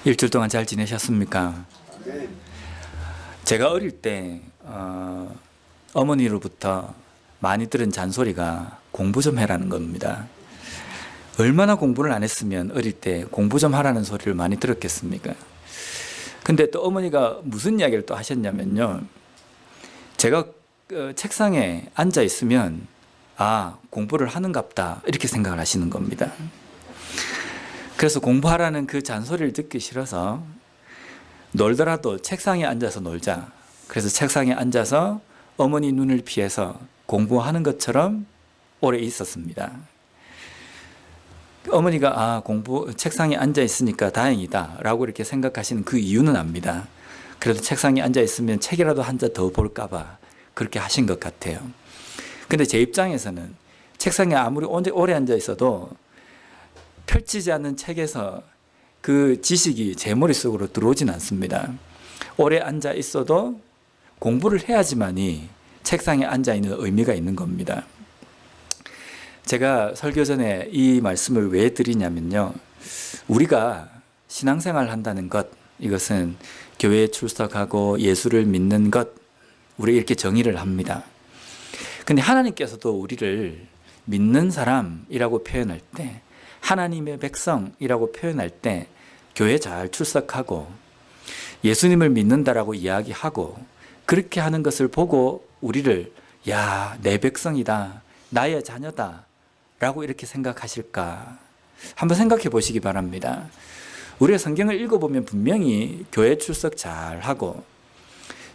일주일 동안 잘 지내셨습니까? 제가 어릴 때 어머니로부터 많이 들은 잔소리가 공부 좀 해라는 겁니다. 얼마나 공부를 안 했으면 어릴 때 공부 좀 하라는 소리를 많이 들었겠습니까? 근데 또 어머니가 무슨 이야기를 또 하셨냐면요. 제가 책상에 앉아 있으면 공부를 하는갑다 이렇게 생각을 하시는 겁니다. 그래서 공부하라는 그 잔소리를 듣기 싫어서 놀더라도 책상에 앉아서 놀자. 그래서 책상에 앉아서 어머니 눈을 피해서 공부하는 것처럼 오래 있었습니다. 어머니가 책상에 앉아 있으니까 다행이다 라고 이렇게 생각하시는 그 이유는 압니다. 그래도 책상에 앉아 있으면 책이라도 한 자 더 볼까 봐 그렇게 하신 것 같아요. 근데 제 입장에서는 책상에 아무리 오래 앉아 있어도 펼치지 않는 책에서 그 지식이 제 머릿속으로 들어오진 않습니다. 오래 앉아 있어도 공부를 해야지만이 책상에 앉아 있는 의미가 있는 겁니다. 제가 설교 전에 이 말씀을 왜 드리냐면요. 우리가 신앙생활 한다는 것, 이것은 교회에 출석하고 예수를 믿는 것, 우리 이렇게 정의를 합니다. 근데 하나님께서도 우리를 믿는 사람이라고 표현할 때, 하나님의 백성이라고 표현할 때 교회 잘 출석하고 예수님을 믿는다라고 이야기하고 그렇게 하는 것을 보고 우리를 내 백성이다, 나의 자녀다 라고 이렇게 생각하실까? 한번 생각해 보시기 바랍니다. 우리가 성경을 읽어보면 분명히 교회 출석 잘하고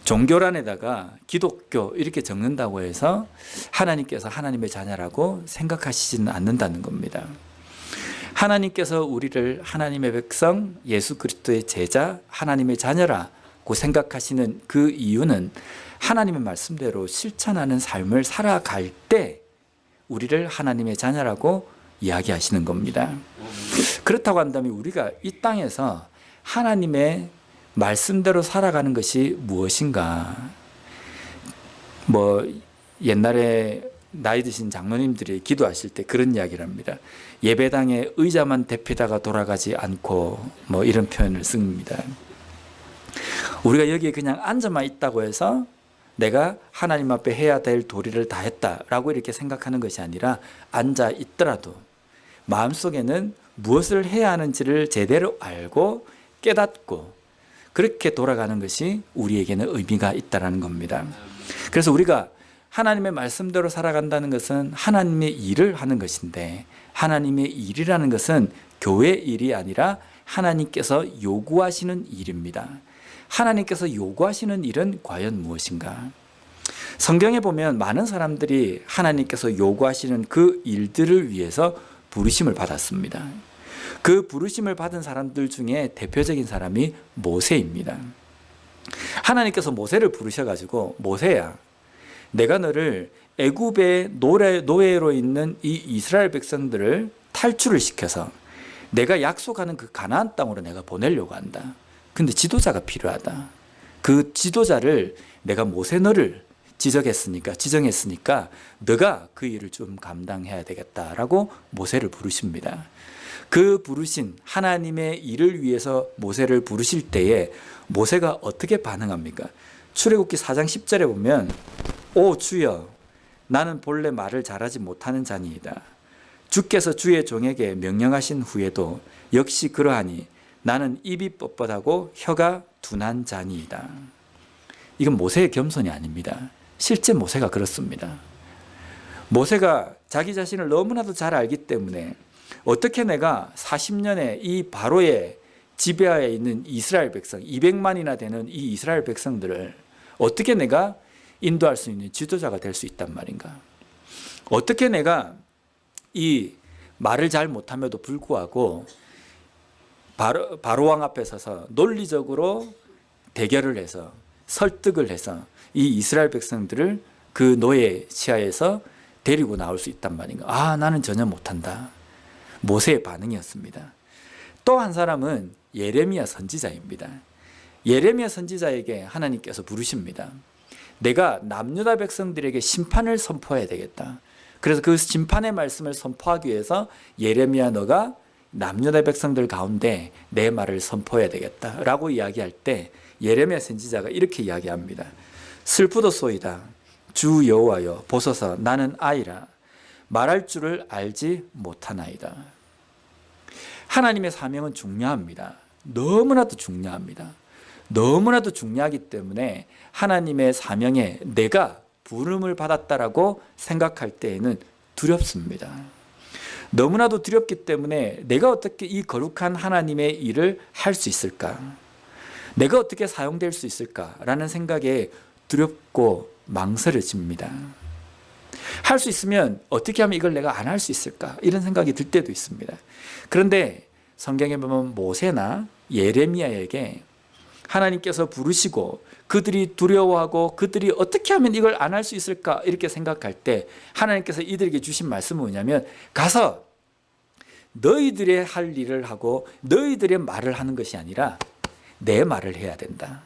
종교란에다가 기독교 이렇게 적는다고 해서 하나님께서 하나님의 자녀라고 생각하시지는 않는다는 겁니다. 하나님께서 우리를 하나님의 백성, 예수 그리스도의 제자, 하나님의 자녀라고 생각하시는 그 이유는 하나님의 말씀대로 실천하는 삶을 살아갈 때 우리를 하나님의 자녀라고 이야기하시는 겁니다. 그렇다고 한다면 우리가 이 땅에서 하나님의 말씀대로 살아가는 것이 무엇인가? 옛날에 나이 드신 장로님들이 기도하실 때 그런 이야기를 합니다. 예배당에 의자만 대피다가 돌아가지 않고 이런 표현을 씁니다. 우리가 여기에 그냥 앉아만 있다고 해서 내가 하나님 앞에 해야 될 도리를 다 했다라고 이렇게 생각하는 것이 아니라 앉아 있더라도 마음속에는 무엇을 해야 하는지를 제대로 알고 깨닫고 그렇게 돌아가는 것이 우리에게는 의미가 있다는 겁니다. 그래서 우리가 하나님의 말씀대로 살아간다는 것은 하나님의 일을 하는 것인데 하나님의 일이라는 것은 교회 일이 아니라 하나님께서 요구하시는 일입니다. 하나님께서 요구하시는 일은 과연 무엇인가? 성경에 보면 많은 사람들이 하나님께서 요구하시는 그 일들을 위해서 부르심을 받았습니다. 그 부르심을 받은 사람들 중에 대표적인 사람이 모세입니다. 하나님께서 모세를 부르셔가지고 모세야, 내가 너를 애굽의 노예로 있는 이 이스라엘 백성들을 탈출을 시켜서 내가 약속하는 그 가나안 땅으로 내가 보내려고 한다. 근데 지도자가 필요하다. 그 지도자를 내가 모세 너를 지정했으니까 너가 그 일을 좀 감당해야 되겠다라고 모세를 부르십니다. 그 부르신 하나님의 일을 위해서 모세를 부르실 때에 모세가 어떻게 반응합니까? 출애굽기 4장 10절에 보면 오 주여, 나는 본래 말을 잘하지 못하는 자니이다. 주께서 주의 종에게 명령하신 후에도 역시 그러하니 나는 입이 뻣뻣하고 혀가 둔한 자니이다. 이건 모세의 겸손이 아닙니다. 실제 모세가 그렇습니다. 모세가 자기 자신을 너무나도 잘 알기 때문에 어떻게 내가 40년의 이 바로의 지배하에 있는 이스라엘 백성 200만이나 되는 이 이스라엘 백성들을 어떻게 내가 인도할 수 있는 지도자가 될 수 있단 말인가? 어떻게 내가 이 말을 잘 못함에도 불구하고 바로 왕 앞에 서서 논리적으로 대결을 해서 설득을 해서 이 이스라엘 백성들을 그 노예 치하에서 데리고 나올 수 있단 말인가? 나는 전혀 못한다. 모세의 반응이었습니다. 또 한 사람은 예레미야 선지자입니다. 예레미야 선지자에게 하나님께서 부르십니다. 내가 남유다 백성들에게 심판을 선포해야 되겠다. 그래서 그 심판의 말씀을 선포하기 위해서 예레미야 너가 남유다 백성들 가운데 내 말을 선포해야 되겠다라고 이야기할 때 예레미야 선지자가 이렇게 이야기합니다. 슬프도소이다. 주 여호와여 보소서 나는 아이라 말할 줄을 알지 못하나이다. 하나님의 사명은 중요합니다. 너무나도 중요합니다. 너무나도 중요하기 때문에 하나님의 사명에 내가 부름을 받았다라고 생각할 때에는 두렵습니다. 너무나도 두렵기 때문에 내가 어떻게 이 거룩한 하나님의 일을 할 수 있을까? 내가 어떻게 사용될 수 있을까라는 생각에 두렵고 망설여집니다. 할 수 있으면 어떻게 하면 이걸 내가 안 할 수 있을까? 이런 생각이 들 때도 있습니다. 그런데 성경에 보면 모세나 예레미야에게 하나님께서 부르시고 그들이 두려워하고 그들이 어떻게 하면 이걸 안 할 수 있을까 이렇게 생각할 때 하나님께서 이들에게 주신 말씀은 뭐냐면 가서 너희들의 할 일을 하고 너희들의 말을 하는 것이 아니라 내 말을 해야 된다.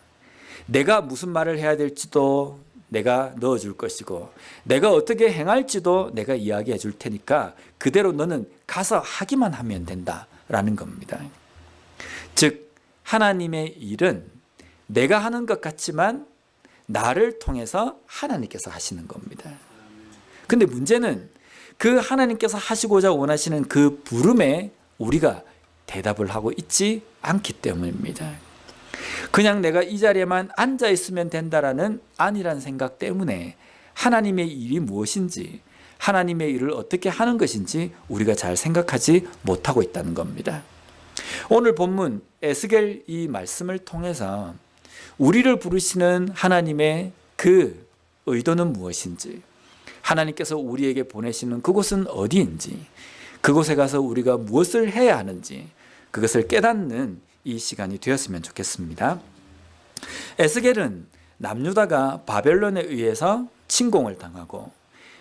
내가 무슨 말을 해야 될지도 내가 넣어줄 것이고 내가 어떻게 행할지도 내가 이야기해 줄 테니까 그대로 너는 가서 하기만 하면 된다라는 겁니다. 즉 하나님의 일은 내가 하는 것 같지만 나를 통해서 하나님께서 하시는 겁니다. 근데 문제는 그 하나님께서 하시고자 원하시는 그 부름에 우리가 대답을 하고 있지 않기 때문입니다. 그냥 내가 이 자리에만 앉아 있으면 된다라는 아니란 생각 때문에 하나님의 일이 무엇인지 하나님의 일을 어떻게 하는 것인지 우리가 잘 생각하지 못하고 있다는 겁니다. 오늘 본문 에스겔 이 말씀을 통해서 우리를 부르시는 하나님의 그 의도는 무엇인지, 하나님께서 우리에게 보내시는 그곳은 어디인지, 그곳에 가서 우리가 무엇을 해야 하는지 그것을 깨닫는 이 시간이 되었으면 좋겠습니다. 에스겔은 남유다가 바벨론에 의해서 침공을 당하고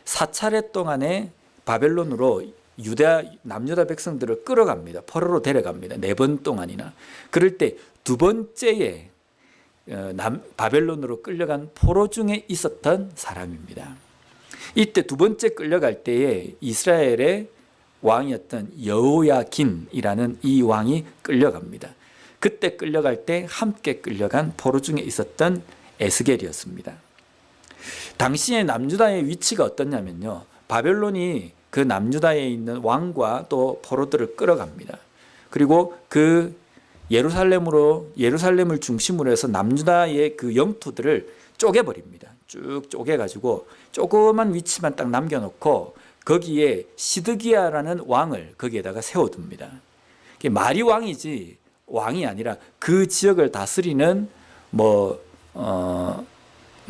4차례 동안에 바벨론으로 남유다 백성들을 끌어갑니다. 포로로 데려갑니다. 4번 동안이나. 그럴 때 두 번째에 바벨론으로 끌려간 포로 중에 있었던 사람입니다. 이때 두 번째 끌려갈 때에 이스라엘의 왕이었던 여호야긴이라는 이 왕이 끌려갑니다. 그때 끌려갈 때 함께 끌려간 포로 중에 있었던 에스겔이었습니다. 당시에 남유다의 위치가 어떻냐면요, 바벨론이 그 남유다에 있는 왕과 또 포로들을 끌어갑니다. 그리고 그 예루살렘을 중심으로 해서 남유다의 그 영토들을 쪼개버립니다. 쭉 쪼개가지고 조그만 위치만 딱 남겨놓고 거기에 시드기야라는 왕을 거기에다가 세워둡니다. 말이 왕이지 왕이 아니라 그 지역을 다스리는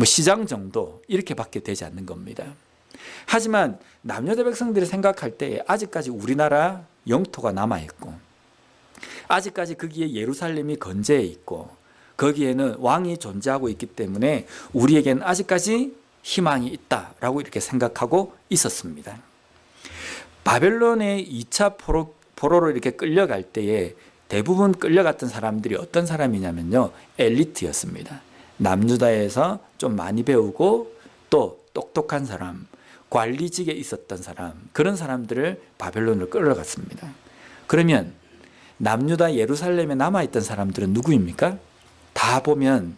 시장 정도 이렇게밖에 되지 않는 겁니다. 하지만 남유다 백성들이 생각할 때 아직까지 우리나라 영토가 남아있고 아직까지 거기에 예루살렘이 건재해 있고 거기에는 왕이 존재하고 있기 때문에 우리에게는 아직까지 희망이 있다라고 이렇게 생각하고 있었습니다. 바벨론의 2차 포로로 이렇게 끌려갈 때에 대부분 끌려갔던 사람들이 어떤 사람이냐면요, 엘리트였습니다. 남유다에서 좀 많이 배우고 또 똑똑한 사람, 관리직에 있었던 사람, 그런 사람들을 바벨론으로 끌어갔습니다. 그러면 남유다 예루살렘에 남아있던 사람들은 누구입니까? 다 보면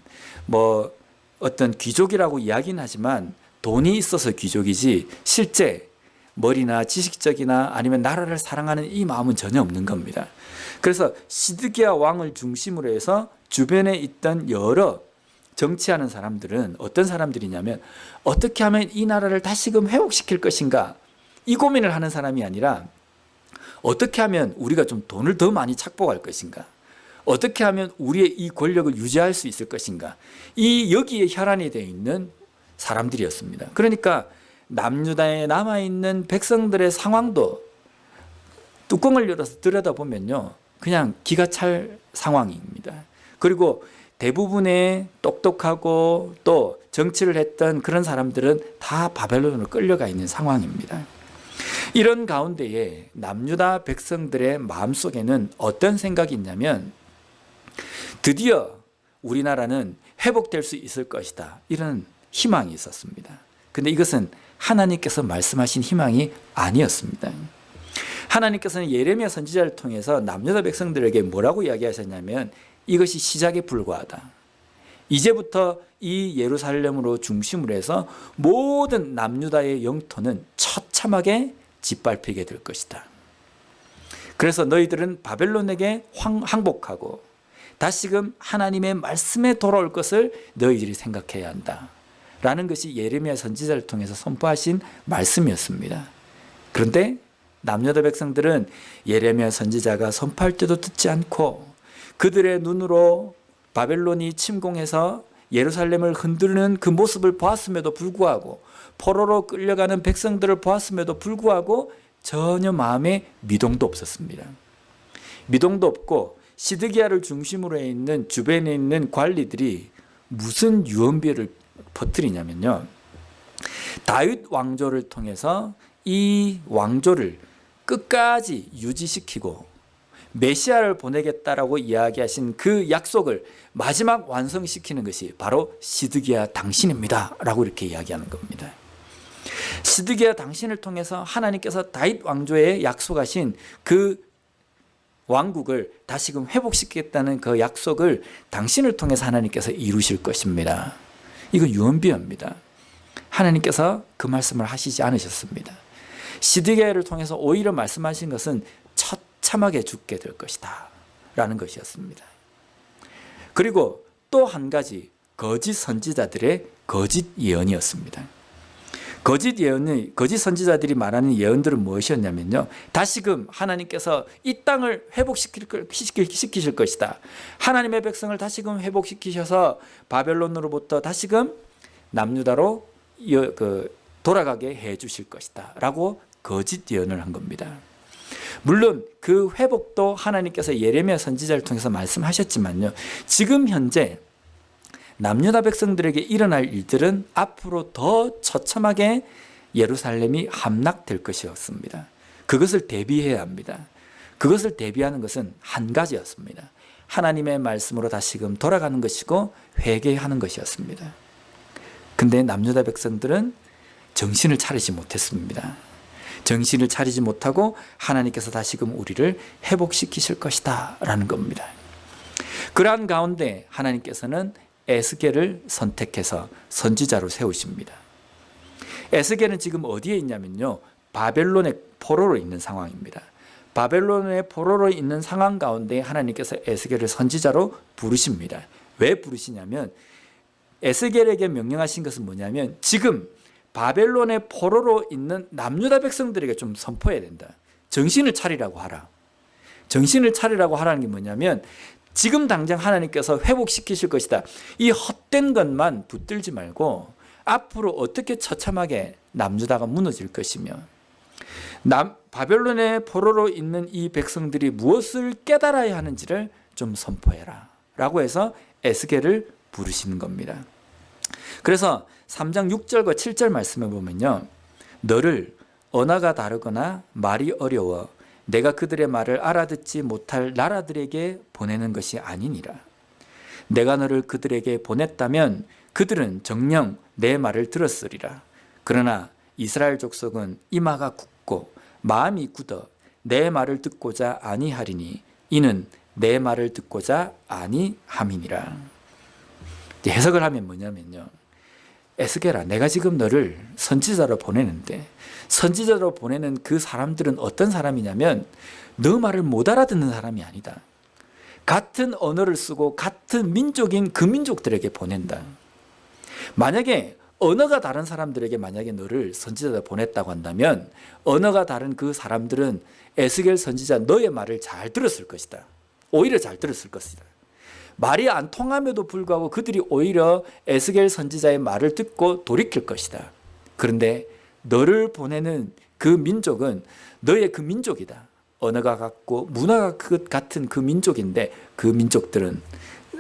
어떤 귀족이라고 이야기는 하지만 돈이 있어서 귀족이지 실제 머리나 지식적이나 아니면 나라를 사랑하는 이 마음은 전혀 없는 겁니다. 그래서 시드기야 왕을 중심으로 해서 주변에 있던 여러 정치하는 사람들은 어떤 사람들이냐면 어떻게 하면 이 나라를 다시금 회복시킬 것인가, 이 고민을 하는 사람이 아니라 어떻게 하면 우리가 좀 돈을 더 많이 착복할 것인가, 어떻게 하면 우리의 이 권력을 유지할 수 있을 것인가, 여기에 혈안이 되어 있는 사람들이었습니다. 그러니까 남유다에 남아있는 백성들의 상황도 뚜껑을 열어서 들여다보면요, 그냥 기가 찰 상황입니다. 그리고 대부분의 똑똑하고 또 정치를 했던 그런 사람들은 다 바벨론으로 끌려가 있는 상황입니다. 이런 가운데에 남유다 백성들의 마음속에는 어떤 생각이 있냐면 드디어 우리나라는 회복될 수 있을 것이다, 이런 희망이 있었습니다. 근데 이것은 하나님께서 말씀하신 희망이 아니었습니다. 하나님께서는 예레미야 선지자를 통해서 남유다 백성들에게 뭐라고 이야기하셨냐면 이것이 시작에 불과하다. 이제부터 이 예루살렘으로 중심으로 해서 모든 남유다의 영토는 처참하게 짓밟히게 될 것이다. 그래서 너희들은 바벨론에게 항복하고 다시금 하나님의 말씀에 돌아올 것을 너희들이 생각해야 한다 라는 것이 예레미야 선지자를 통해서 선포하신 말씀이었습니다. 그런데 남유다 백성들은 예레미야 선지자가 선포할 때도 듣지 않고 그들의 눈으로 바벨론이 침공해서 예루살렘을 흔드는 그 모습을 보았음에도 불구하고 포로로 끌려가는 백성들을 보았음에도 불구하고 전혀 마음에 미동도 없었습니다. 미동도 없고 시드기야를 중심으로 해 있는 주변에 있는 관리들이 무슨 유언비어를 퍼뜨리냐면요. 다윗 왕조를 통해서 이 왕조를 끝까지 유지시키고 메시아를 보내겠다라고 이야기하신 그 약속을 마지막 완성시키는 것이 바로 시드기야 당신입니다 라고 이렇게 이야기하는 겁니다. 시드기야 당신을 통해서 하나님께서 다윗 왕조에 약속하신 그 왕국을 다시금 회복시키겠다는 그 약속을 당신을 통해서 하나님께서 이루실 것입니다. 이건 유언비어입니다. 하나님께서 그 말씀을 하시지 않으셨습니다. 시드기야를 통해서 오히려 말씀하신 것은 처참하게 죽게 될 것이다 라는 것이었습니다. 그리고 또 한 가지 거짓 선지자들의 거짓 예언이었습니다. 거짓 선지자들이 말하는 예언들은 무엇이었냐면요. 다시금 하나님께서 이 땅을 회복시키실 것이다. 하나님의 백성을 다시금 회복시키셔서 바벨론으로부터 다시금 남유다로 돌아가게 해 주실 것이다 라고 거짓 예언을 한 겁니다. 물론 그 회복도 하나님께서 예레미야 선지자를 통해서 말씀하셨지만요. 지금 현재 남유다 백성들에게 일어날 일들은 앞으로 더 처참하게 예루살렘이 함락될 것이었습니다. 그것을 대비해야 합니다. 그것을 대비하는 것은 한 가지였습니다. 하나님의 말씀으로 다시금 돌아가는 것이고 회개하는 것이었습니다. 근데 남유다 백성들은 정신을 차리지 못했습니다. 정신을 차리지 못하고 하나님께서 다시금 우리를 회복시키실 것이다 라는 겁니다. 그러한 가운데 하나님께서는 에스겔을 선택해서 선지자로 세우십니다. 에스겔은 지금 어디에 있냐면요. 바벨론의 포로로 있는 상황입니다. 바벨론의 포로로 있는 상황 가운데 하나님께서 에스겔을 선지자로 부르십니다. 왜 부르시냐면 에스겔에게 명령하신 것은 뭐냐면 지금 바벨론의 포로로 있는 남유다 백성들에게 좀 선포해야 된다. 정신을 차리라고 하라. 정신을 차리라고 하라는 게 뭐냐면 지금 당장 하나님께서 회복시키실 것이다. 이 헛된 것만 붙들지 말고 앞으로 어떻게 처참하게 남유다가 무너질 것이며 바벨론의 포로로 있는 이 백성들이 무엇을 깨달아야 하는지를 좀 선포해라 라고 해서 에스겔을 부르시는 겁니다. 그래서 3장 6절과 7절 말씀에 보면요. 너를 언어가 다르거나 말이 어려워 내가 그들의 말을 알아듣지 못할 나라들에게 보내는 것이 아니니라. 내가 너를 그들에게 보냈다면 그들은 정녕 내 말을 들었으리라. 그러나 이스라엘 족속은 이마가 굳고 마음이 굳어 내 말을 듣고자 아니하리니 이는 내 말을 듣고자 아니함이니라. 해석을 하면 뭐냐면요. 에스겔아, 내가 지금 너를 선지자로 보내는데 선지자로 보내는 그 사람들은 어떤 사람이냐면 너 말을 못 알아듣는 사람이 아니다. 같은 언어를 쓰고 같은 민족인 그 민족들에게 보낸다. 만약에 언어가 다른 사람들에게 만약에 너를 선지자로 보냈다고 한다면 언어가 다른 그 사람들은 에스겔 선지자 너의 말을 잘 들었을 것이다. 오히려 잘 들었을 것이다. 말이 안 통함에도 불구하고 그들이 오히려 에스겔 선지자의 말을 듣고 돌이킬 것이다. 그런데 너를 보내는 그 민족은 너의 그 민족이다. 언어가 같고 문화가 같은 그 민족인데 그 민족들은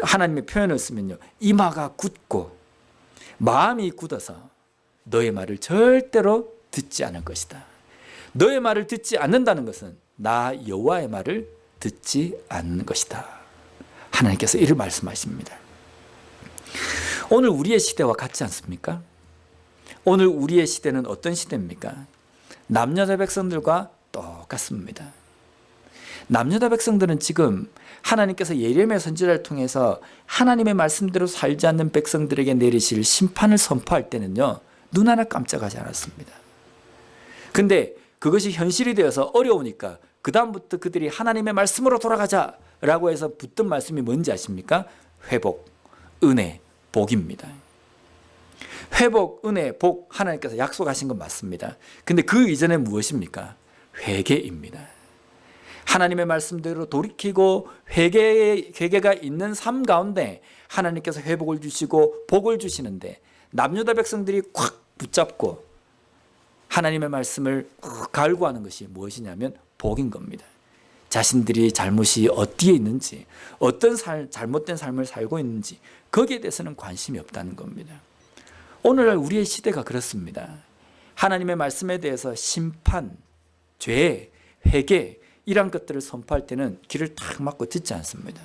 하나님의 표현을 쓰면요. 이마가 굳고 마음이 굳어서 너의 말을 절대로 듣지 않을 것이다. 너의 말을 듣지 않는다는 것은 나 여호와의 말을 듣지 않는 것이다. 하나님께서 이를 말씀하십니다. 오늘 우리의 시대와 같지 않습니까? 오늘 우리의 시대는 어떤 시대입니까? 남유다 백성들과 똑같습니다. 남유다 백성들은 지금 하나님께서 예레미야 선지자를 통해서 하나님의 말씀대로 살지 않는 백성들에게 내리실 심판을 선포할 때는요, 눈 하나 깜짝하지 않았습니다. 근데 그것이 현실이 되어서 어려우니까 그 다음부터 그들이 하나님의 말씀으로 돌아가자라고 해서 붙든 말씀이 뭔지 아십니까? 회복, 은혜, 복입니다. 회복, 은혜, 복 하나님께서 약속하신 건 맞습니다. 근데 그 이전에 무엇입니까? 회개입니다. 하나님의 말씀대로 돌이키고 회개가 있는 삶 가운데 하나님께서 회복을 주시고 복을 주시는데, 남유다 백성들이 콱 붙잡고 하나님의 말씀을 갈구하는 것이 무엇이냐면 복인 겁니다. 자신들이 잘못이 어디에 있는지, 어떤 잘못된 삶을 살고 있는지 거기에 대해서는 관심이 없다는 겁니다. 오늘날 우리의 시대가 그렇습니다. 하나님의 말씀에 대해서 심판, 죄, 회개 이런 것들을 선포할 때는 귀를 탁 막고 듣지 않습니다.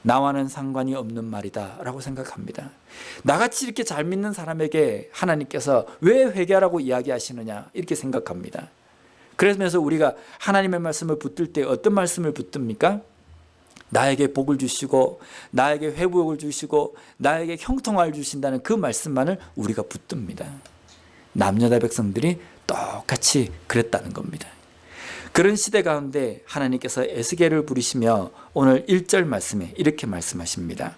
나와는 상관이 없는 말이다 라고 생각합니다. 나같이 이렇게 잘 믿는 사람에게 하나님께서 왜 회개하라고 이야기하시느냐 이렇게 생각합니다. 그러면서 우리가 하나님의 말씀을 붙들 때 어떤 말씀을 붙듭니까? 나에게 복을 주시고 나에게 회복을 주시고 나에게 형통함을 주신다는 그 말씀만을 우리가 붙듭니다. 남유다 백성들이 똑같이 그랬다는 겁니다. 그런 시대 가운데 하나님께서 에스겔을 부르시며 오늘 1절 말씀에 이렇게 말씀하십니다.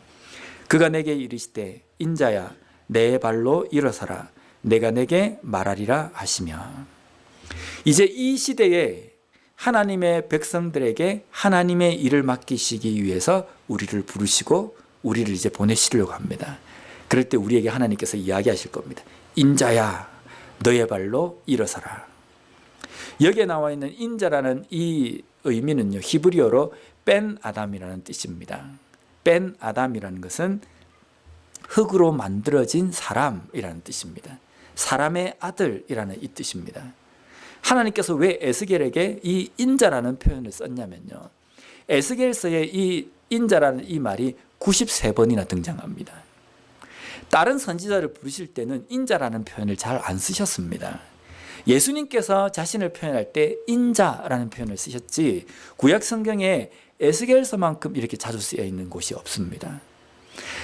그가 내게 이르시되 인자야 내 발로 일어서라 내가 내게 말하리라 하시며, 이제 이 시대에 하나님의 백성들에게 하나님의 일을 맡기시기 위해서 우리를 부르시고 우리를 이제 보내시려고 합니다. 그럴 때 우리에게 하나님께서 이야기하실 겁니다. 인자야 너의 발로 일어서라. 여기에 나와 있는 인자라는 이 의미는요, 히브리어로 벤 아담이라는 뜻입니다. 벤 아담이라는 것은 흙으로 만들어진 사람이라는 뜻입니다. 사람의 아들이라는 이 뜻입니다. 하나님께서 왜 에스겔에게 이 인자라는 표현을 썼냐면요, 에스겔서에 이 인자라는 이 말이 93번이나 등장합니다. 다른 선지자를 부르실 때는 인자라는 표현을 잘 안 쓰셨습니다. 예수님께서 자신을 표현할 때 인자라는 표현을 쓰셨지 구약 성경에 에스겔서만큼 이렇게 자주 쓰여 있는 곳이 없습니다.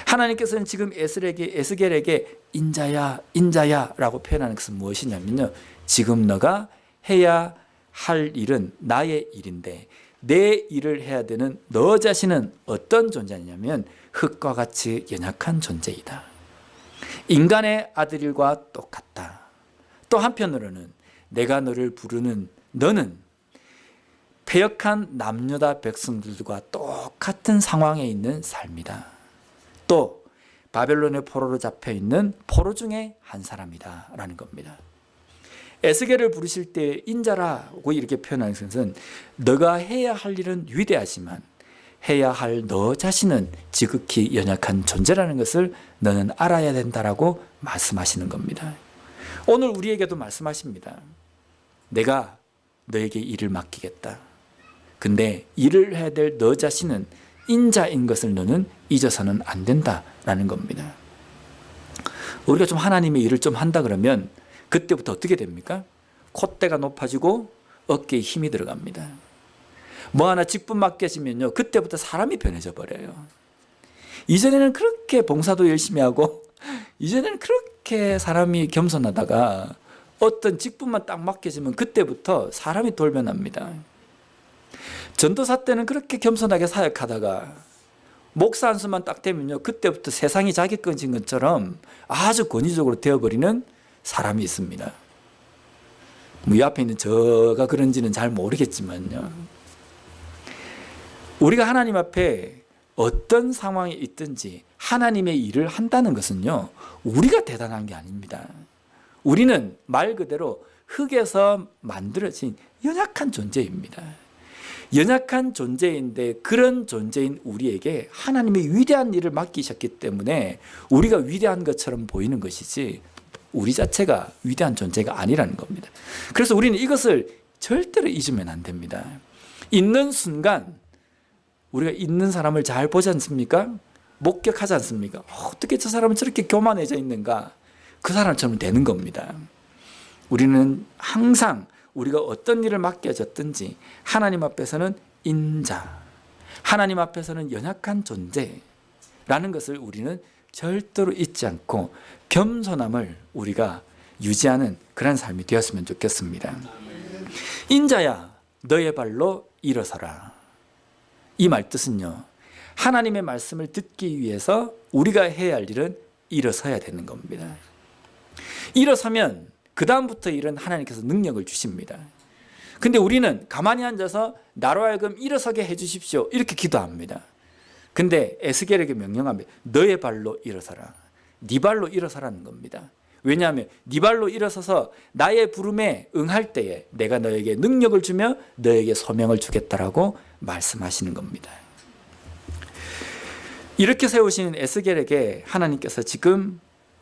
하나님께서는 지금 에스겔에게 인자야 인자야 라고 표현하는 것은 무엇이냐면요, 지금 너가 해야 할 일은 나의 일인데 내 일을 해야 되는 너 자신은 어떤 존재냐면 흙과 같이 연약한 존재이다. 인간의 아들과 똑같다. 또 한편으로는 내가 너를 부르는 너는 패역한 남유다 백성들과 똑같은 상황에 있는 삶이다. 또 바벨론의 포로로 잡혀있는 포로 중에 한 사람이다 라는 겁니다. 에스겔을 부르실 때 인자라고 이렇게 표현하는 것은 너가 해야 할 일은 위대하지만 해야 할 너 자신은 지극히 연약한 존재라는 것을 너는 알아야 된다라고 말씀하시는 겁니다. 오늘 우리에게도 말씀하십니다. 내가 너에게 일을 맡기겠다. 근데 일을 해야 될 너 자신은 인자인 것을 너는 잊어서는 안 된다라는 겁니다. 우리가 좀 하나님의 일을 좀 한다 그러면 그때부터 어떻게 됩니까? 콧대가 높아지고 어깨에 힘이 들어갑니다. 뭐 하나 직분 맡겨지면요, 그때부터 사람이 변해져 버려요. 이전에는 그렇게 봉사도 열심히 하고 이전에는 그렇게 사람이 겸손하다가 어떤 직분만 딱 맡겨지면 그때부터 사람이 돌변합니다. 전도사 때는 그렇게 겸손하게 사역하다가 목사 한 수만 딱 되면요, 그때부터 세상이 자기 것인 것처럼 아주 권위적으로 되어버리는 사람이 있습니다. 이 앞에 있는 저가 그런지는 잘 모르겠지만요, 우리가 하나님 앞에 어떤 상황에 있든지 하나님의 일을 한다는 것은요, 우리가 대단한 게 아닙니다. 우리는 말 그대로 흙에서 만들어진 연약한 존재입니다. 연약한 존재인데 그런 존재인 우리에게 하나님의 위대한 일을 맡기셨기 때문에 우리가 위대한 것처럼 보이는 것이지 우리 자체가 위대한 존재가 아니라는 겁니다. 그래서 우리는 이것을 절대로 잊으면 안 됩니다. 있는 순간 우리가 있는 사람을 잘 보지 않습니까? 목격하지 않습니까? 어떻게 저 사람은 저렇게 교만해져 있는가? 그 사람처럼 되는 겁니다. 우리는 항상 우리가 어떤 일을 맡겨졌든지 하나님 앞에서는 인자, 하나님 앞에서는 연약한 존재라는 것을 우리는 절대로 잊지 않고 겸손함을 우리가 유지하는 그런 삶이 되었으면 좋겠습니다. 인자야, 너의 발로 일어서라. 이 말 뜻은요, 하나님의 말씀을 듣기 위해서 우리가 해야 할 일은 일어서야 되는 겁니다. 일어서면 그 다음부터 일은 하나님께서 능력을 주십니다. 근데 우리는 가만히 앉아서 나로 하여금 일어서게 해주십시오 이렇게 기도합니다. 근데 에스겔에게 명령합니다. 너의 발로 일어서라. 네 발로 일어서라는 겁니다. 왜냐하면 네 발로 일어서서 나의 부름에 응할 때에 내가 너에게 능력을 주며 너에게 소명을 주겠다라고 말씀하시는 겁니다. 이렇게 세우신 에스겔에게 하나님께서 지금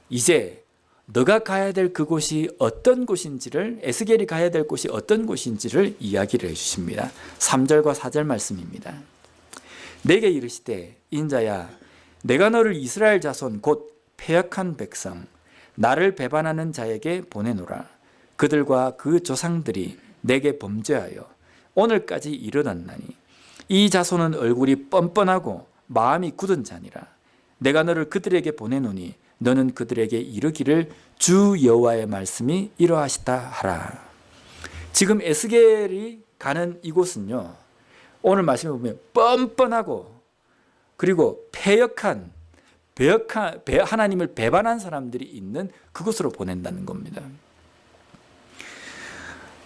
이제 너가 가야 될 그곳이 어떤 곳인지를, 에스겔이 가야 될 곳이 어떤 곳인지를 이야기를 해주십니다. 3절과 4절 말씀입니다. 내게 이르시되 인자야, 내가 너를 이스라엘 자손 곧 패역한 백성 나를 배반하는 자에게 보내노라. 그들과 그 조상들이 내게 범죄하여 오늘까지 이르렀나니 이 자손은 얼굴이 뻔뻔하고 마음이 굳은 자니라. 내가 너를 그들에게 보내노니 너는 그들에게 이르기를 주 여호와의 말씀이 이러하시다 하라. 지금 에스겔이 가는 이곳은요, 오늘 말씀에 보면 뻔뻔하고 그리고 패역한 하나님을 배반한 사람들이 있는 그곳으로 보낸다는 겁니다.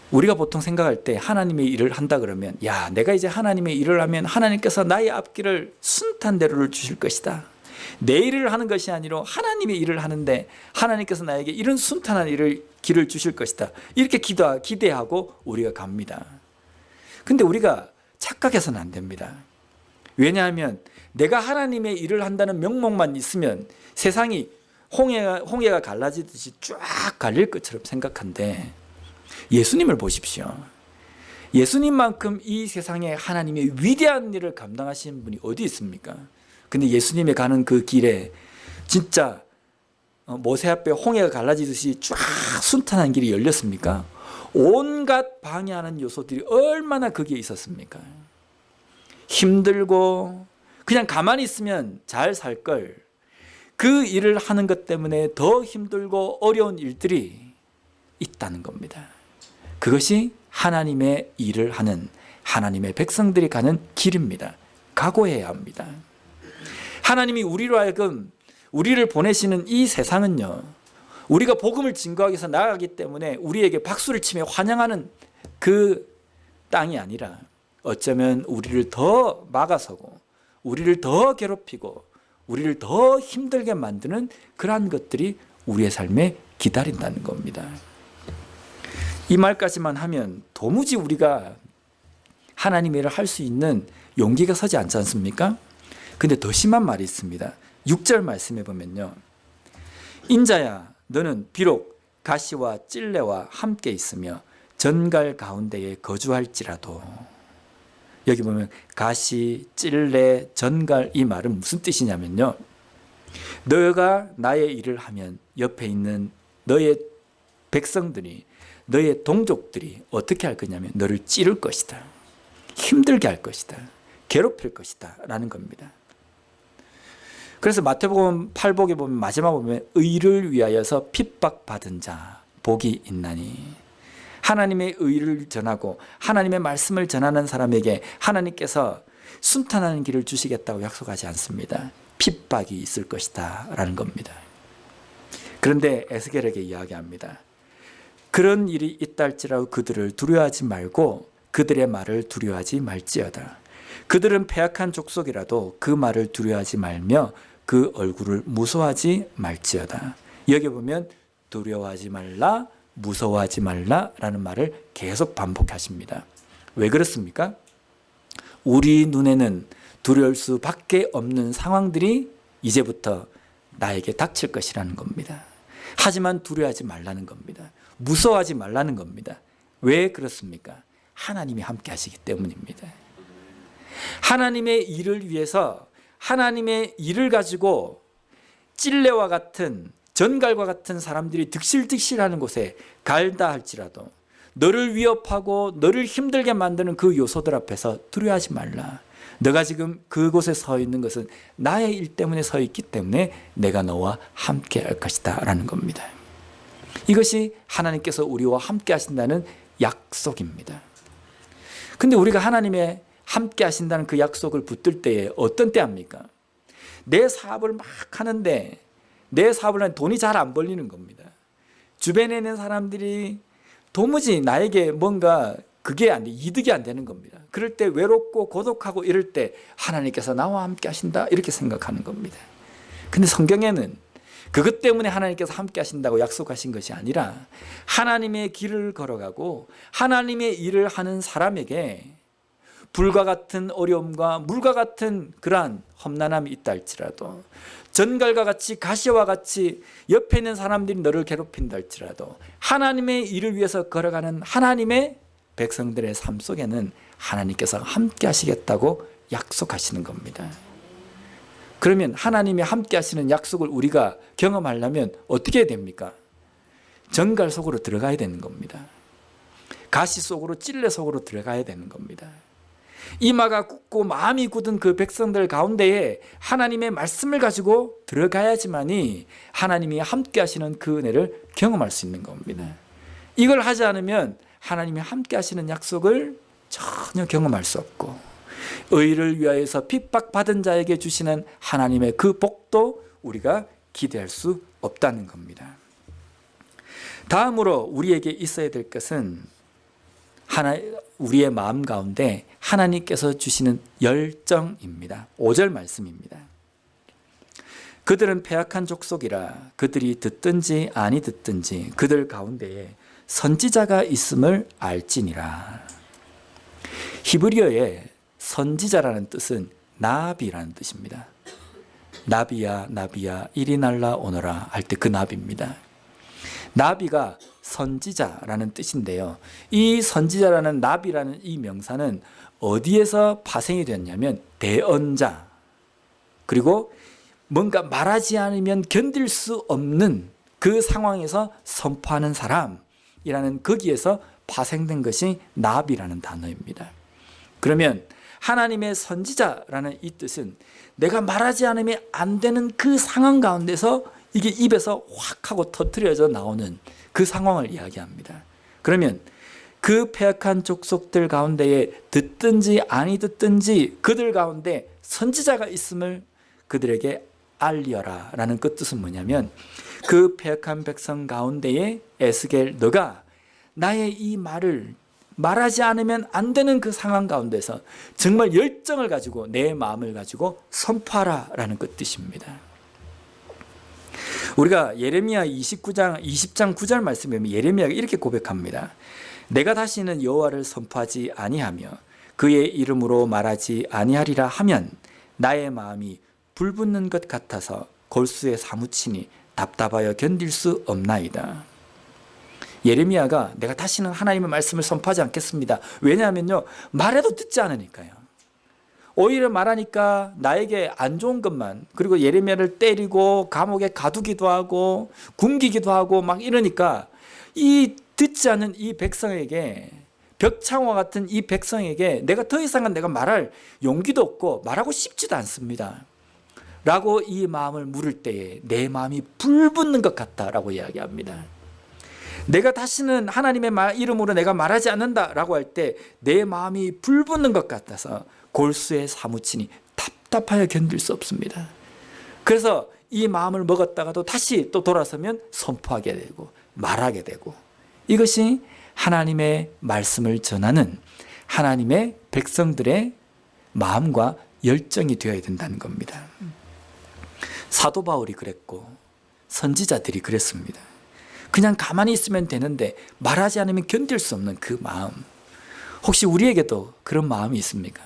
우리가 보통 생각할 때 하나님의 일을 한다 그러면, 야, 내가 이제 하나님의 일을 하면 하나님께서 나의 앞길을 순탄 대로를 주실 것이다. 내 일을 하는 것이 아니라 하나님의 일을 하는데 하나님께서 나에게 이런 순탄한 길을 주실 것이다. 이렇게 기대하고 우리가 갑니다. 근데 우리가 착각해서는 안 됩니다. 왜냐하면 내가 하나님의 일을 한다는 명목만 있으면 세상이 홍해가 갈라지듯이 쫙 갈릴 것처럼 생각한데, 예수님을 보십시오. 예수님만큼 이 세상에 하나님의 위대한 일을 감당하시는 분이 어디 있습니까? 근데 예수님이 가는 그 길에 진짜 모세 앞에 홍해가 갈라지듯이 쫙 순탄한 길이 열렸습니까? 온갖 방해하는 요소들이 얼마나 거기에 있었습니까? 힘들고 그냥 가만히 있으면 잘 살 걸, 그 일을 하는 것 때문에 더 힘들고 어려운 일들이 있다는 겁니다. 그것이 하나님의 일을 하는 하나님의 백성들이 가는 길입니다. 각오해야 합니다. 하나님이 우리로 하여금 우리를 보내시는 이 세상은요, 우리가 복음을 증거하기 위해서 나아가기 때문에 우리에게 박수를 치며 환영하는 그 땅이 아니라 어쩌면 우리를 더 막아서고 우리를 더 괴롭히고 우리를 더 힘들게 만드는 그러한 것들이 우리의 삶에 기다린다는 겁니다. 이 말까지만 하면 도무지 우리가 하나님의 일을 할 수 있는 용기가 서지 않지 않습니까? 근데 더 심한 말이 있습니다. 6절 말씀해 보면요, 인자야, 너는 비록 가시와 찔레와 함께 있으며 전갈 가운데에 거주할지라도. 여기 보면 가시, 찔레, 전갈, 이 말은 무슨 뜻이냐면요, 너가 나의 일을 하면 옆에 있는 너의 백성들이, 너의 동족들이 어떻게 할 거냐면 너를 찌를 것이다, 힘들게 할 것이다, 괴롭힐 것이다 라는 겁니다. 그래서 마태복음 8복에 보면 마지막 보면 의를 위하여서 핍박받은 자 복이 있나니, 하나님의 의를 전하고 하나님의 말씀을 전하는 사람에게 하나님께서 순탄한 길을 주시겠다고 약속하지 않습니다. 핍박이 있을 것이다 라는 겁니다. 그런데 에스겔에게 이야기합니다. 그런 일이 있다 할지라도 그들을 두려워하지 말고 그들의 말을 두려워하지 말지어다. 그들은 패악한 족속이라도 그 말을 두려워하지 말며 그 얼굴을 무서워하지 말지어다. 여기 보면 두려워하지 말라, 무서워하지 말라라는 말을 계속 반복하십니다. 왜 그렇습니까? 우리 눈에는 두려울 수밖에 없는 상황들이 이제부터 나에게 닥칠 것이라는 겁니다. 하지만 두려워하지 말라는 겁니다. 무서워하지 말라는 겁니다. 왜 그렇습니까? 하나님이 함께 하시기 때문입니다. 하나님의 일을 위해서 하나님의 일을 가지고 찔레와 같은 전갈과 같은 사람들이 득실득실하는 곳에 갈다 할지라도 너를 위협하고 너를 힘들게 만드는 그 요소들 앞에서 두려워하지 말라. 너가 지금 그곳에 서 있는 것은 나의 일 때문에 서 있기 때문에 내가 너와 함께 할 것이다 라는 겁니다. 이것이 하나님께서 우리와 함께 하신다는 약속입니다. 근데 우리가 하나님의 함께 하신다는 그 약속을 붙들 때에 어떤 때 합니까? 내 사업을 막 하는데 내 사업을 하는 돈이 잘 안 벌리는 겁니다. 주변에 있는 사람들이 도무지 나에게 뭔가 그게 안 돼, 이득이 안 되는 겁니다. 그럴 때 외롭고 고독하고 이럴 때 하나님께서 나와 함께 하신다 이렇게 생각하는 겁니다. 근데 성경에는 그것 때문에 하나님께서 함께 하신다고 약속하신 것이 아니라 하나님의 길을 걸어가고 하나님의 일을 하는 사람에게 불과 같은 어려움과 물과 같은 그러한 험난함이 있다 할지라도 전갈과 같이 가시와 같이 옆에 있는 사람들이 너를 괴롭힌다 할지라도 하나님의 일을 위해서 걸어가는 하나님의 백성들의 삶 속에는 하나님께서 함께 하시겠다고 약속하시는 겁니다. 그러면 하나님이 함께 하시는 약속을 우리가 경험하려면 어떻게 해야 됩니까? 전갈 속으로 들어가야 되는 겁니다. 가시 속으로 찔레 속으로 들어가야 되는 겁니다. 이마가 굳고 마음이 굳은 그 백성들 가운데에 하나님의 말씀을 가지고 들어가야지만이 하나님이 함께 하시는 그 은혜를 경험할 수 있는 겁니다. 이걸 하지 않으면 하나님이 함께 하시는 약속을 전혀 경험할 수 없고 의를 위하여서 핍박받은 자에게 주시는 하나님의 그 복도 우리가 기대할 수 없다는 겁니다. 다음으로 우리에게 있어야 될 것은 우리의 마음 가운데 하나님께서 주시는 열정입니다. 5절 말씀입니다. 그들은 패악한 족속이라 그들이 듣든지 아니 듣든지 그들 가운데에 선지자가 있음을 알지니라. 히브리어에 선지자라는 뜻은 나비라는 뜻입니다. 나비야 나비야 이리 날라 오너라 할 때 그 나비입니다. 나비가 선지자라는 뜻인데요. 이 선지자라는 나비라는 이 명사는 어디에서 파생이 되었냐면 대언자 그리고 뭔가 말하지 않으면 견딜 수 없는 그 상황에서 선포하는 사람이라는 거기에서 파생된 것이 나비라는 단어입니다. 그러면 하나님의 선지자라는 이 뜻은 내가 말하지 않으면 안 되는 그 상황 가운데서 이게 입에서 확 하고 터뜨려져 나오는 그 상황을 이야기합니다. 그러면 그 패악한 족속들 가운데에 듣든지 아니 듣든지 그들 가운데 선지자가 있음을 그들에게 알리어라 라는 그 뜻은 뭐냐면 그 패악한 백성 가운데에 에스겔 너가 나의 이 말을 말하지 않으면 안 되는 그 상황 가운데서 정말 열정을 가지고 내 마음을 가지고 선포하라 라는 그 뜻입니다. 우리가 예레미야 20장 9절 말씀에 보면 예레미야가 이렇게 고백합니다. 내가 다시는 여호와를 선포하지 아니하며 그의 이름으로 말하지 아니하리라 하면 나의 마음이 불붙는 것 같아서 골수에 사무치니 답답하여 견딜 수 없나이다. 예레미야가 내가 다시는 하나님의 말씀을 선포하지 않겠습니다. 왜냐하면요 말해도 듣지 않으니까요. 오히려 말하니까 나에게 안 좋은 것만 그리고 예레미야를 때리고 감옥에 가두기도 하고 굶기기도 하고 막 이러니까 이 듣지 않는 이 백성에게 벽창과 같은 이 백성에게 내가 더 이상은 내가 말할 용기도 없고 말하고 싶지도 않습니다. 라고 이 마음을 물을 때에 내 마음이 불붙는 것 같다라고 이야기합니다. 내가 다시는 하나님의 이름으로 내가 말하지 않는다라고 할 때 내 마음이 불붙는 것 같아서 골수에 사무치니 답답하여 견딜 수 없습니다. 그래서 이 마음을 먹었다가도 다시 또 돌아서면 선포하게 되고 말하게 되고 이것이 하나님의 말씀을 전하는 하나님의 백성들의 마음과 열정이 되어야 된다는 겁니다. 사도 바울이 그랬고 선지자들이 그랬습니다. 그냥 가만히 있으면 되는데 말하지 않으면 견딜 수 없는 그 마음. 혹시 우리에게도 그런 마음이 있습니까?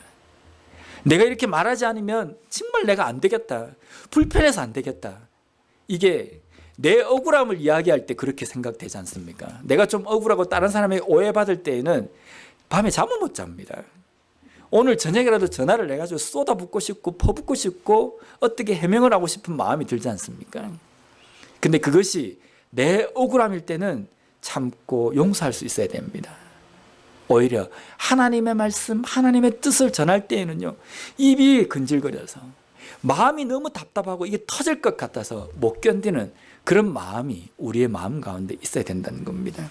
내가 이렇게 말하지 않으면 정말 내가 안 되겠다. 불편해서 안 되겠다. 이게 내 억울함을 이야기할 때 그렇게 생각되지 않습니까? 내가 좀 억울하고 다른 사람에게 오해받을 때에는 밤에 잠을 못 잡니다. 오늘 저녁이라도 전화를 해가지고 쏟아붓고 싶고 퍼붓고 싶고 어떻게 해명을 하고 싶은 마음이 들지 않습니까? 근데 그것이 내 억울함일 때는 참고 용서할 수 있어야 됩니다. 오히려 하나님의 말씀, 하나님의 뜻을 전할 때에는요, 입이 근질거려서 마음이 너무 답답하고 이게 터질 것 같아서 못 견디는 그런 마음이 우리의 마음 가운데 있어야 된다는 겁니다.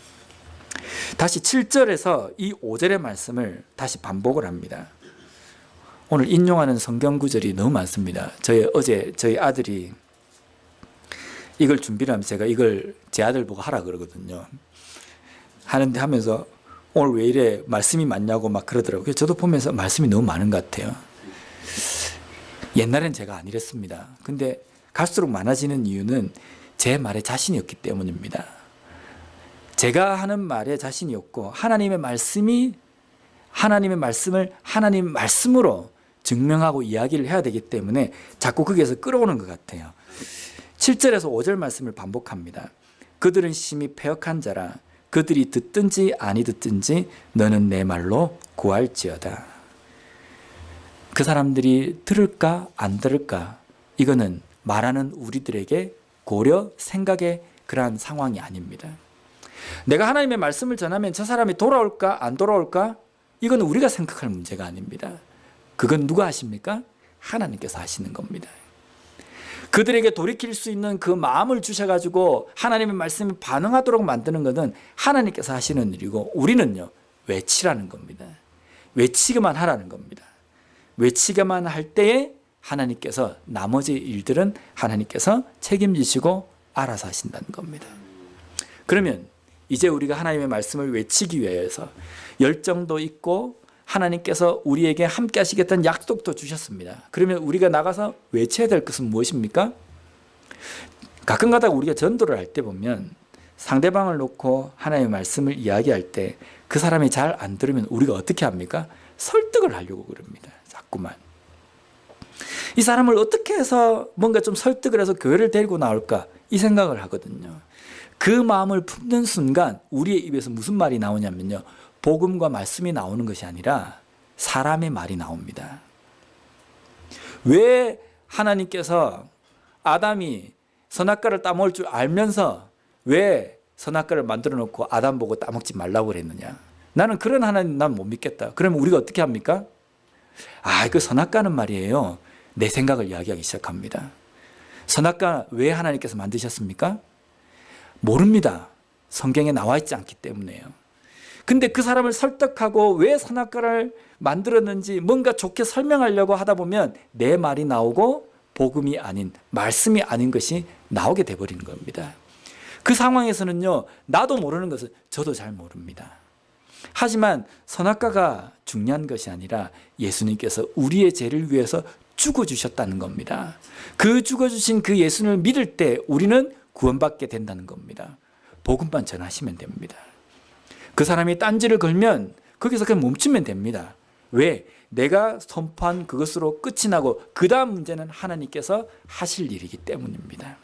다시 7절에서 이 5절의 말씀을 다시 반복을 합니다. 오늘 인용하는 성경 구절이 너무 많습니다. 어제 저희 아들이 이걸 준비를 하면 제가 이걸 제 아들 보고 하라 그러거든요. 하면서 오늘 왜 이래 말씀이 많냐고 막 그러더라고요. 저도 보면서 말씀이 너무 많은 것 같아요. 옛날엔 제가 안 이랬습니다. 근데 갈수록 많아지는 이유는 제 말에 자신이 없기 때문입니다. 제가 하는 말에 자신이 없고 하나님의 말씀을 하나님 말씀으로 증명하고 이야기를 해야 되기 때문에 자꾸 거기에서 끌어오는 것 같아요. 7절에서 5절 말씀을 반복합니다. 그들은 심히 패역한 자라. 그들이 듣든지 아니 듣든지 너는 내 말로 구할지어다. 그 사람들이 들을까 안 들을까, 이거는 말하는 우리들에게 고려 생각의 그러한 상황이 아닙니다. 내가 하나님의 말씀을 전하면 저 사람이 돌아올까 안 돌아올까, 이건 우리가 생각할 문제가 아닙니다. 그건 누가 하십니까? 하나님께서 하시는 겁니다. 그들에게 돌이킬 수 있는 그 마음을 주셔가지고 하나님의 말씀에 반응하도록 만드는 것은 하나님께서 하시는 일이고, 우리는요, 외치라는 겁니다. 외치기만 하라는 겁니다. 외치기만 할 때에 하나님께서 나머지 일들은 하나님께서 책임지시고 알아서 하신다는 겁니다. 그러면 이제 우리가 하나님의 말씀을 외치기 위해서 열정도 있고 하나님께서 우리에게 함께 하시겠다는 약속도 주셨습니다. 그러면 우리가 나가서 외쳐야 될 것은 무엇입니까? 가끔 가다가 우리가 전도를 할 때 보면 상대방을 놓고 하나님의 말씀을 이야기할 때 그 사람이 잘 안 들으면 우리가 어떻게 합니까? 설득을 하려고 그럽니다. 자꾸만. 이 사람을 어떻게 해서 뭔가 좀 설득을 해서 교회를 데리고 나올까, 이 생각을 하거든요. 그 마음을 품는 순간 우리의 입에서 무슨 말이 나오냐면요, 복음과 말씀이 나오는 것이 아니라 사람의 말이 나옵니다. 왜 하나님께서 아담이 선악과를 따먹을 줄 알면서 왜 선악과를 만들어 놓고 아담 보고 따먹지 말라고 그랬느냐? 나는 그런 하나님 난 못 믿겠다. 그러면 우리가 어떻게 합니까? 그 선악과는 말이에요, 내 생각을 이야기하기 시작합니다. 선악과 왜 하나님께서 만드셨습니까? 모릅니다. 성경에 나와 있지 않기 때문에요. 근데 그 사람을 설득하고 왜 선악과를 만들었는지 뭔가 좋게 설명하려고 하다 보면 내 말이 나오고 복음이 아닌, 말씀이 아닌 것이 나오게 돼버리는 겁니다. 그 상황에서는요, 나도 모르는 것은 저도 잘 모릅니다. 하지만 선악과가 중요한 것이 아니라 예수님께서 우리의 죄를 위해서 죽어주셨다는 겁니다. 그 죽어주신 그 예수님을 믿을 때 우리는 구원받게 된다는 겁니다. 복음만 전하시면 됩니다. 그 사람이 딴지를 걸면 거기서 그냥 멈추면 됩니다. 왜? 내가 선포한 그것으로 끝이 나고 그 다음 문제는 하나님께서 하실 일이기 때문입니다.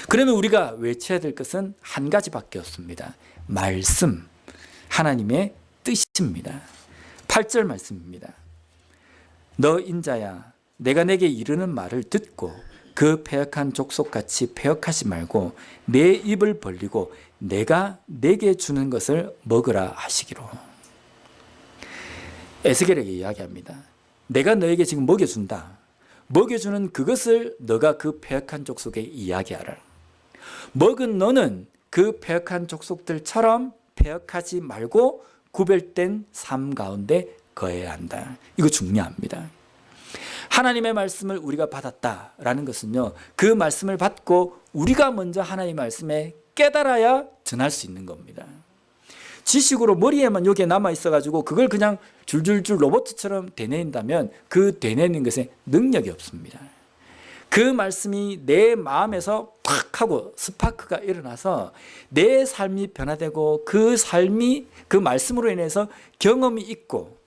그러면 우리가 외쳐야 될 것은 한 가지밖에 없습니다. 말씀, 하나님의 뜻입니다. 8절 말씀입니다. 너 인자야, 내가 내게 이르는 말을 듣고 그 패역한 족속같이 패역하지 말고 내 입을 벌리고 내가 내게 주는 것을 먹으라 하시기로. 에스겔에게 이야기합니다. 내가 너에게 지금 먹여준다. 먹여주는 그것을 너가 그 패역한 족속에 이야기하라. 먹은 너는 그 패역한 족속들처럼 패역하지 말고 구별된 삶 가운데 거해야 한다. 이거 중요합니다. 하나님의 말씀을 우리가 받았다라는 것은요, 그 말씀을 받고 우리가 먼저 하나님의 말씀에 깨달아야 전할 수 있는 겁니다. 지식으로 머리에만 여기에 남아 있어가지고 그걸 그냥 줄줄줄 로봇처럼 되뇌인다면 그 되뇌는 것에 능력이 없습니다. 그 말씀이 내 마음에서 팍 하고 스파크가 일어나서 내 삶이 변화되고 그 삶이 그 말씀으로 인해서 경험이 있고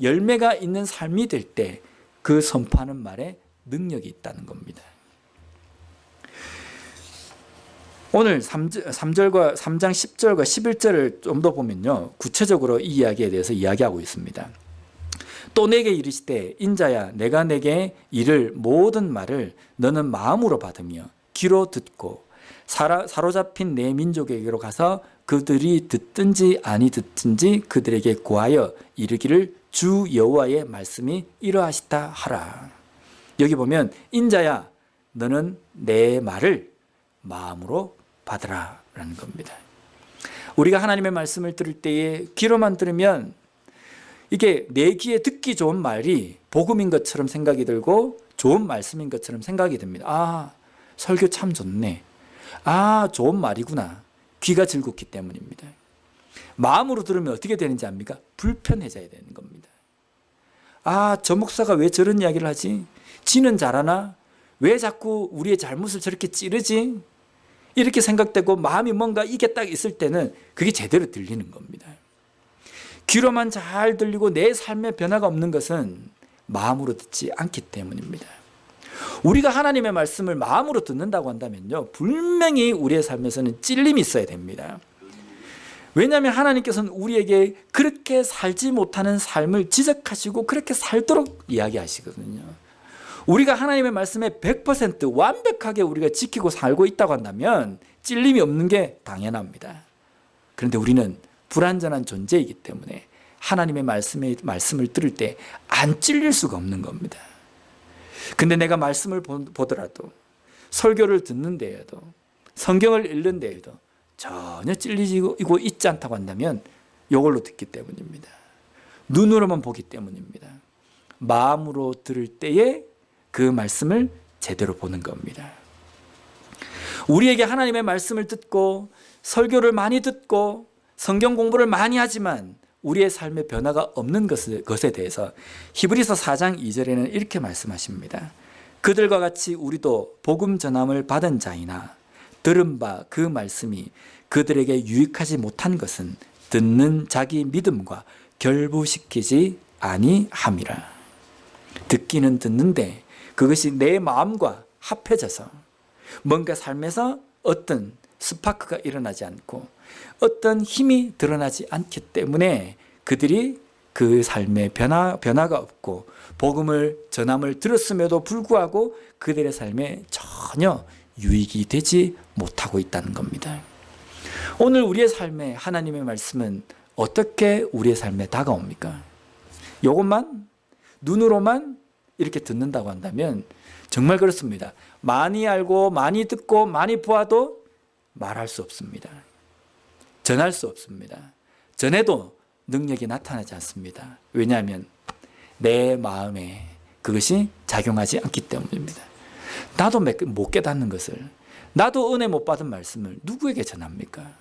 열매가 있는 삶이 될 때 그 선포하는 말에 능력이 있다는 겁니다. 오늘 3장 10절과 11절을 좀 더 보면요, 구체적으로 이 이야기에 대해서 이야기하고 있습니다. 또 내게 이르시되 인자야, 내가 내게 이를 모든 말을 너는 마음으로 받으며 귀로 듣고 사로잡힌 내 민족에게로 가서 그들이 듣든지 아니 듣든지 그들에게 구하여 이르기를 주 여호와의 말씀이 이러하시다 하라. 여기 보면 인자야 너는 내 말을 마음으로 받으라 라는 겁니다. 우리가 하나님의 말씀을 들을 때에 귀로만 들으면 이게 내 귀에 듣기 좋은 말이 복음인 것처럼 생각이 들고 좋은 말씀인 것처럼 생각이 듭니다. 아, 설교 참 좋네. 아, 좋은 말이구나. 귀가 즐겁기 때문입니다. 마음으로 들으면 어떻게 되는지 압니까? 불편해져야 되는 겁니다. 아, 저 목사가 왜 저런 이야기를 하지? 지는 잘하나? 왜 자꾸 우리의 잘못을 저렇게 찌르지? 이렇게 생각되고 마음이 뭔가 이게 딱 있을 때는 그게 제대로 들리는 겁니다. 귀로만 잘 들리고 내 삶에 변화가 없는 것은 마음으로 듣지 않기 때문입니다. 우리가 하나님의 말씀을 마음으로 듣는다고 한다면요, 분명히 우리의 삶에서는 찔림이 있어야 됩니다. 왜냐하면 하나님께서는 우리에게 그렇게 살지 못하는 삶을 지적하시고 그렇게 살도록 이야기하시거든요. 우리가 하나님의 말씀에 100% 완벽하게 우리가 지키고 살고 있다고 한다면 찔림이 없는 게 당연합니다. 그런데 우리는 불완전한 존재이기 때문에 하나님의 말씀을 들을 때 안 찔릴 수가 없는 겁니다. 근데 내가 말씀을 보더라도, 설교를 듣는 데에도, 성경을 읽는 데에도 전혀 찔리고 있지 않다고 한다면 이걸로 듣기 때문입니다. 눈으로만 보기 때문입니다. 마음으로 들을 때에 그 말씀을 제대로 보는 겁니다. 우리에게 하나님의 말씀을 듣고 설교를 많이 듣고 성경 공부를 많이 하지만 우리의 삶에 변화가 없는 것에 대해서 히브리서 4장 2절에는 이렇게 말씀하십니다. 그들과 같이 우리도 복음 전함을 받은 자이나 들은 바 그 말씀이 그들에게 유익하지 못한 것은 듣는 자기 믿음과 결부시키지 아니함이라. 듣기는 듣는데 그것이 내 마음과 합해져서 뭔가 삶에서 어떤 스파크가 일어나지 않고 어떤 힘이 드러나지 않기 때문에 그들이 그 삶에 변화가 없고 복음을 전함을 들었음에도 불구하고 그들의 삶에 전혀 유익이 되지 못하고 있다는 겁니다. 오늘 우리의 삶에 하나님의 말씀은 어떻게 우리의 삶에 다가옵니까? 이것만 눈으로만 이렇게 듣는다고 한다면 정말 그렇습니다. 많이 알고 많이 듣고 많이 보아도 말할 수 없습니다. 전할 수 없습니다. 전해도 능력이 나타나지 않습니다. 왜냐하면 내 마음에 그것이 작용하지 않기 때문입니다. 나도 못 깨닫는 것을, 나도 은혜 못 받은 말씀을 누구에게 전합니까?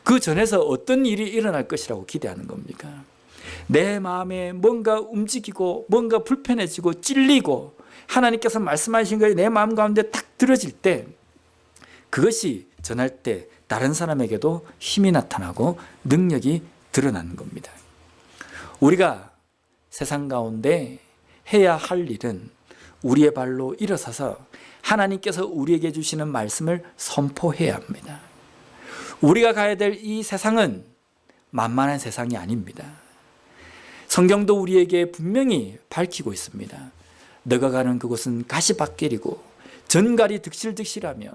그 전에서 어떤 일이 일어날 것이라고 기대하는 겁니까? 내 마음에 뭔가 움직이고 뭔가 불편해지고 찔리고 하나님께서 말씀하신 것이 내 마음 가운데 딱 들어질 때 그것이 전할 때 다른 사람에게도 힘이 나타나고 능력이 드러나는 겁니다. 우리가 세상 가운데 해야 할 일은 우리의 발로 일어서서 하나님께서 우리에게 주시는 말씀을 선포해야 합니다. 우리가 가야 될 이 세상은 만만한 세상이 아닙니다. 성경도 우리에게 분명히 밝히고 있습니다. 너가 가는 그곳은 가시밭길이고 전갈이 득실득실하며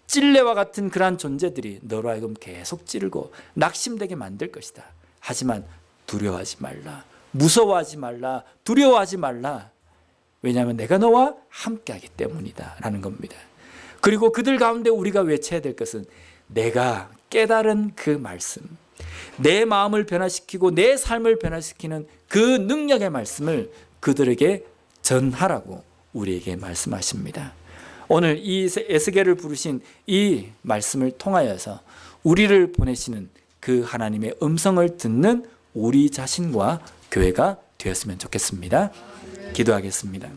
찔레와 같은 그러한 존재들이 너로 하여금 계속 찌르고 낙심되게 만들 것이다. 하지만 두려워하지 말라. 무서워하지 말라. 두려워하지 말라. 왜냐하면 내가 너와 함께하기 때문이다 라는 겁니다. 그리고 그들 가운데 우리가 외쳐야 될 것은 내가 깨달은 그 말씀, 내 마음을 변화시키고 내 삶을 변화시키는 그 능력의 말씀을 그들에게 전하라고 우리에게 말씀하십니다. 오늘 이 에스겔을 부르신 이 말씀을 통하여서 우리를 보내시는 그 하나님의 음성을 듣는 우리 자신과 교회가 되었으면 좋겠습니다. 기도하겠습니다.